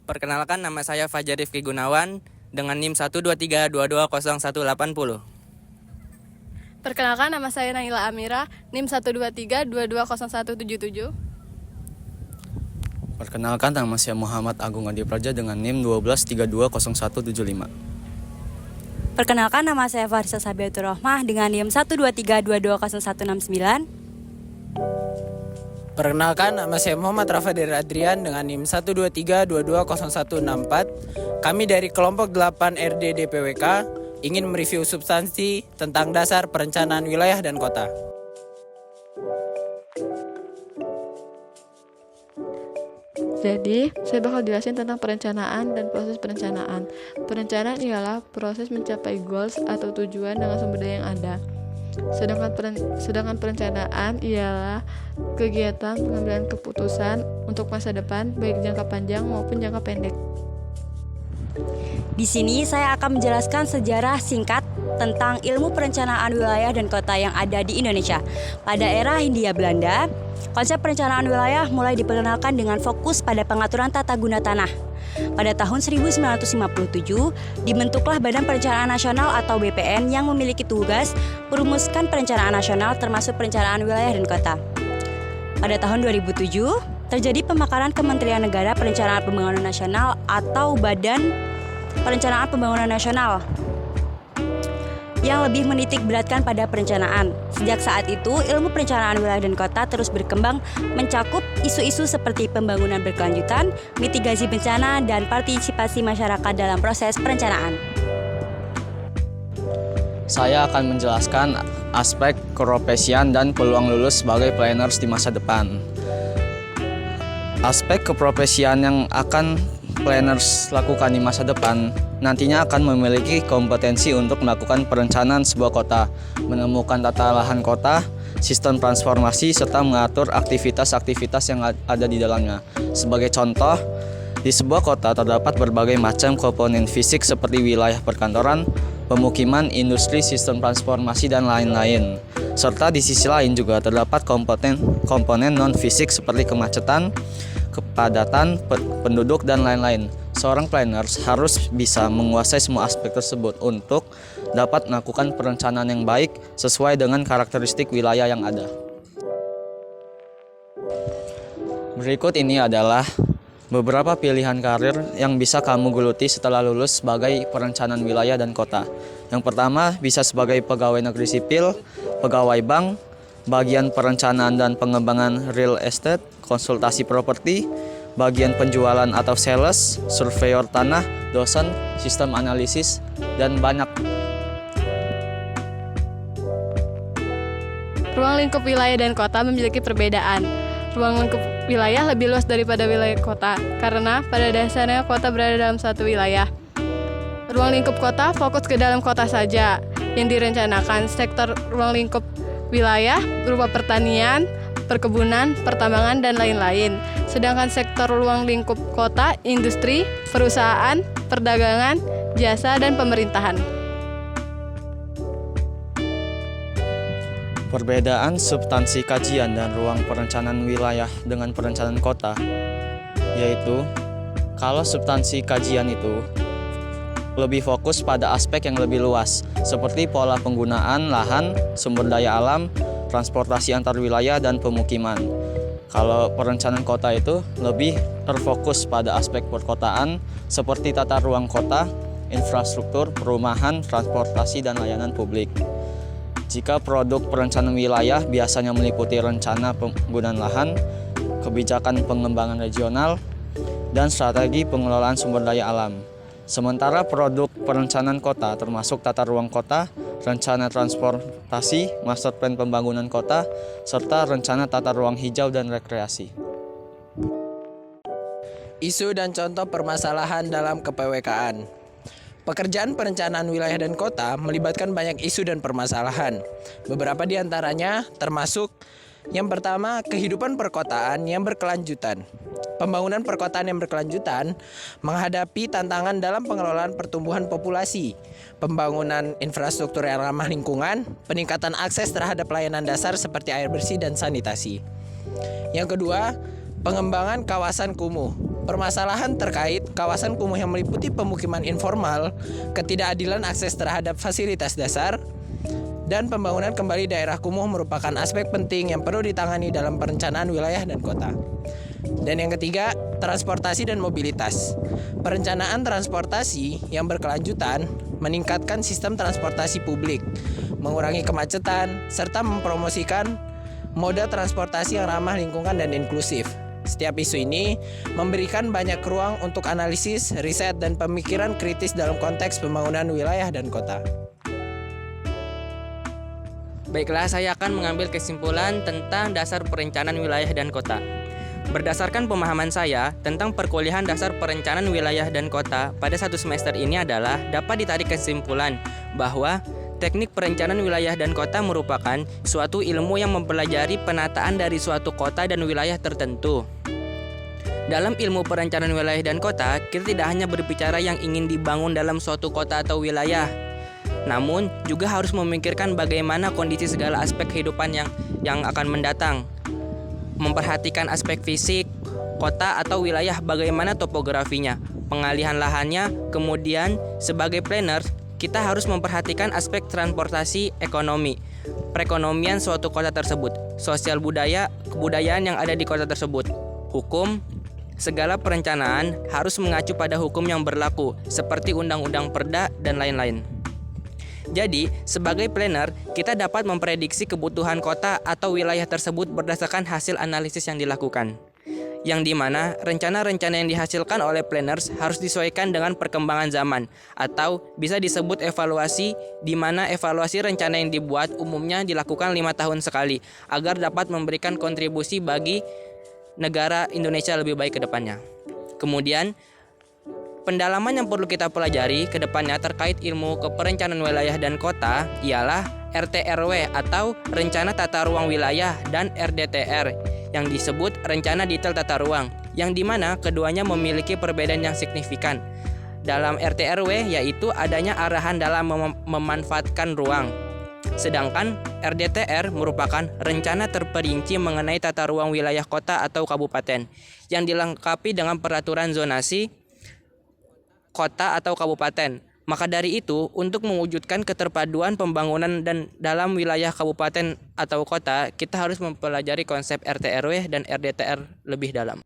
Perkenalkan, nama saya Fajar Rifki Gunawan dengan NIM 123220180. Perkenalkan, nama saya Naila Amira, NIM 123220177. Perkenalkan, nama saya Muhammad Agung Adi Praja dengan NIM 123200175. Perkenalkan, nama saya Farisa Sabiatur Rohmah dengan NIM 123220169. Perkenalkan, nama saya Muhammad Rafadir Adrian dengan NIM 123220164. Kami dari kelompok 8 RD DPWK ingin mereview substansi tentang dasar perencanaan wilayah dan kota. Jadi, saya bakal jelasin tentang perencanaan dan proses perencanaan. Perencanaan ialah proses mencapai goals atau tujuan dengan sumber daya yang ada. Sedangkan perencanaan ialah kegiatan pengambilan keputusan untuk masa depan, baik jangka panjang maupun jangka pendek. Di sini saya akan menjelaskan sejarah singkat tentang ilmu perencanaan wilayah dan kota yang ada di Indonesia. Pada era Hindia Belanda, konsep perencanaan wilayah mulai diperkenalkan dengan fokus pada pengaturan tata guna tanah. Pada tahun 1957, dibentuklah Badan Perencanaan Nasional atau BPN yang memiliki tugas merumuskan perencanaan nasional termasuk perencanaan wilayah dan kota. Pada tahun 2007, terjadi pemekaran Kementerian Negara Perencanaan Pembangunan Nasional atau Badan Perencanaan Pembangunan Nasional yang lebih menitik beratkan pada perencanaan. Sejak saat itu, ilmu perencanaan wilayah dan kota terus berkembang mencakup isu-isu seperti pembangunan berkelanjutan, mitigasi bencana, dan partisipasi masyarakat dalam proses perencanaan. Saya akan menjelaskan aspek keprofesian dan peluang lulus sebagai planners di masa depan. Aspek keprofesian yang akan planners lakukan di masa depan nantinya akan memiliki kompetensi untuk melakukan perencanaan sebuah kota, menemukan tata lahan kota, sistem transformasi, serta mengatur aktivitas-aktivitas yang ada di dalamnya. Sebagai contoh, di sebuah kota terdapat berbagai macam komponen fisik seperti wilayah perkantoran, pemukiman, industri, sistem transformasi, dan lain-lain. Serta di sisi lain juga terdapat komponen non-fisik seperti kemacetan, kepadatan penduduk, dan lain-lain. Seorang planners harus bisa menguasai semua aspek tersebut untuk dapat melakukan perencanaan yang baik sesuai dengan karakteristik wilayah yang ada. Berikut ini adalah beberapa pilihan karir yang bisa kamu geluti setelah lulus sebagai perencanaan wilayah dan kota. Yang pertama, bisa sebagai pegawai negeri sipil, pegawai bank, bagian perencanaan dan pengembangan real estate, konsultasi properti, bagian penjualan atau sales, surveyor tanah, dosen, sistem analisis, dan banyak. Ruang lingkup wilayah dan kota memiliki perbedaan. Ruang lingkup wilayah lebih luas daripada wilayah kota, karena pada dasarnya kota berada dalam satu wilayah. Ruang lingkup kota fokus ke dalam kota saja. Yang direncanakan sektor ruang lingkup wilayah berupa pertanian, perkebunan, pertambangan, dan lain-lain. Sedangkan sektor ruang lingkup kota, industri, perusahaan, perdagangan, jasa, dan pemerintahan. Perbedaan substansi kajian dan ruang perencanaan wilayah dengan perencanaan kota, yaitu kalau substansi kajian itu lebih fokus pada aspek yang lebih luas, seperti pola penggunaan lahan, sumber daya alam, transportasi antar wilayah, dan pemukiman. Kalau perencanaan kota itu lebih terfokus pada aspek perkotaan seperti tata ruang kota, infrastruktur, perumahan, transportasi, dan layanan publik. Jika produk perencanaan wilayah biasanya meliputi rencana penggunaan lahan, kebijakan pengembangan regional, dan strategi pengelolaan sumber daya alam. Sementara produk perencanaan kota termasuk tata ruang kota, rencana transportasi, master plan pembangunan kota, serta rencana tata ruang hijau dan rekreasi. Isu dan contoh permasalahan dalam kepwk-an. Pekerjaan perencanaan wilayah dan kota melibatkan banyak isu dan permasalahan. Beberapa di antaranya termasuk yang pertama, kehidupan perkotaan yang berkelanjutan. Pembangunan perkotaan yang berkelanjutan menghadapi tantangan dalam pengelolaan pertumbuhan populasi, pembangunan infrastruktur yang ramah lingkungan, peningkatan akses terhadap pelayanan dasar seperti air bersih dan sanitasi. Yang kedua, pengembangan kawasan kumuh. Permasalahan terkait kawasan kumuh yang meliputi pemukiman informal, ketidakadilan akses terhadap fasilitas dasar, dan pembangunan kembali daerah kumuh merupakan aspek penting yang perlu ditangani dalam perencanaan wilayah dan kota. Dan yang ketiga, transportasi dan mobilitas. Perencanaan transportasi yang berkelanjutan meningkatkan sistem transportasi publik, mengurangi kemacetan, serta mempromosikan moda transportasi yang ramah lingkungan dan inklusif. Setiap isu ini memberikan banyak ruang untuk analisis, riset, dan pemikiran kritis dalam konteks pembangunan wilayah dan kota. Baiklah, saya akan mengambil kesimpulan tentang dasar perencanaan wilayah dan kota. Berdasarkan pemahaman saya tentang perkuliahan dasar perencanaan wilayah dan kota pada satu semester ini adalah dapat ditarik kesimpulan bahwa teknik perencanaan wilayah dan kota merupakan suatu ilmu yang mempelajari penataan dari suatu kota dan wilayah tertentu. Dalam ilmu perencanaan wilayah dan kota, kita tidak hanya berbicara yang ingin dibangun dalam suatu kota atau wilayah, namun juga harus memikirkan bagaimana kondisi segala aspek kehidupan yang akan mendatang. Memperhatikan aspek fisik, kota atau wilayah bagaimana topografinya, pengalihan lahannya, kemudian sebagai planner, kita harus memperhatikan aspek transportasi ekonomi, perekonomian suatu kota tersebut, sosial budaya, kebudayaan yang ada di kota tersebut, hukum. Segala perencanaan harus mengacu pada hukum yang berlaku, seperti Undang-Undang Perda dan lain-lain. Jadi, sebagai planner, kita dapat memprediksi kebutuhan kota atau wilayah tersebut berdasarkan hasil analisis yang dilakukan. Yang dimana rencana-rencana yang dihasilkan oleh planners harus disesuaikan dengan perkembangan zaman, atau bisa disebut evaluasi, di mana evaluasi rencana yang dibuat umumnya dilakukan 5 tahun sekali, agar dapat memberikan kontribusi bagi negara Indonesia lebih baik ke depannya. Kemudian, pendalaman yang perlu kita pelajari ke depannya terkait ilmu keperencanaan wilayah dan kota ialah RTRW atau Rencana Tata Ruang Wilayah dan RDTR yang disebut Rencana Detail Tata Ruang, yang dimana keduanya memiliki perbedaan yang signifikan. Dalam RTRW yaitu adanya arahan dalam memanfaatkan ruang. Sedangkan RDTR merupakan rencana terperinci mengenai tata ruang wilayah kota atau kabupaten yang dilengkapi dengan peraturan zonasi kota atau kabupaten. Maka dari itu, untuk mewujudkan keterpaduan pembangunan dan dalam wilayah kabupaten atau kota, kita harus mempelajari konsep RTRW dan RDTR lebih dalam.